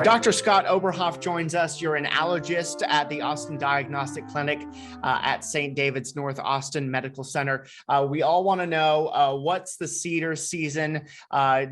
Dr. Scott Oberhoff joins us. You're an allergist at the Austin Diagnostic Clinic at St. David's North Austin Medical Center. We all want to know what's the cedar season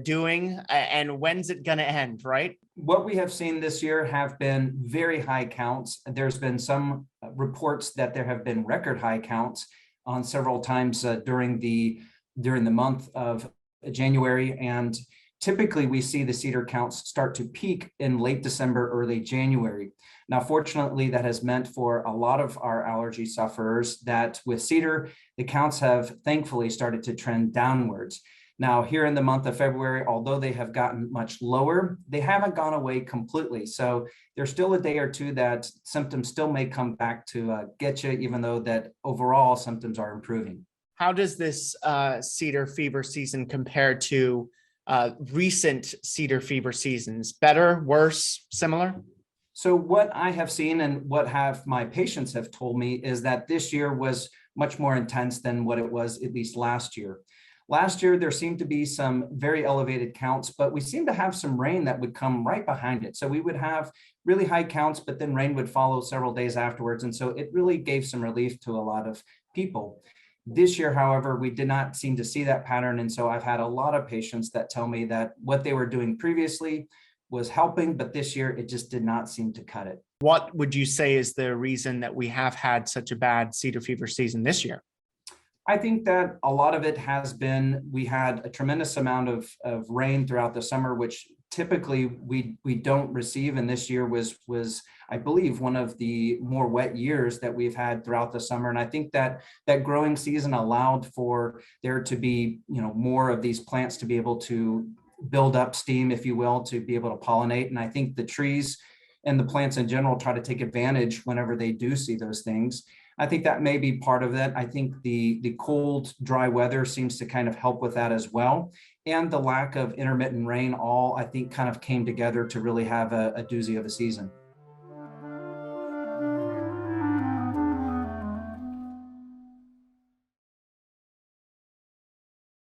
doing and when's it going to end, right? What we have seen this year have been very high counts. There's been some reports that there have been record high counts on several times during the month of January, and typically we see the cedar counts start to peak in late December, early January. Now, fortunately, that has meant for a lot of our allergy sufferers that with cedar, the counts have thankfully started to trend downwards. Now, here in the month of February, although they have gotten much lower, they haven't gone away completely. So there's still a day or two that symptoms still may come back to get you, even though that overall symptoms are improving. How does this cedar fever season compare to recent cedar fever seasons? Better, worse, similar? So what I have seen and what my patients have told me is that this year was much more intense than what it was at least last year. Last year, there seemed to be some very elevated counts, but we seemed to have some rain that would come right behind it. So we would have really high counts, but then rain would follow several days afterwards. And so it really gave some relief to a lot of people. This year, however, we did not seem to see that pattern. And so I've had a lot of patients that tell me that what they were doing previously was helping, but this year it just did not seem to cut it. What would you say is the reason that we have had such a bad cedar fever season this year? I think that a lot of it has been, we had a tremendous amount of rain throughout the summer, which typically we don't receive. And this year was, I believe, one of the more wet years that we've had throughout the summer. And I think that growing season allowed for there to be, more of these plants to be able to build up steam, if you will, to be able to pollinate. And I think the trees and the plants in general try to take advantage whenever they do see those things. I think that may be part of it. I think the cold, dry weather seems to kind of help with that as well. And the lack of intermittent rain all, I think, kind of came together to really have a doozy of a season.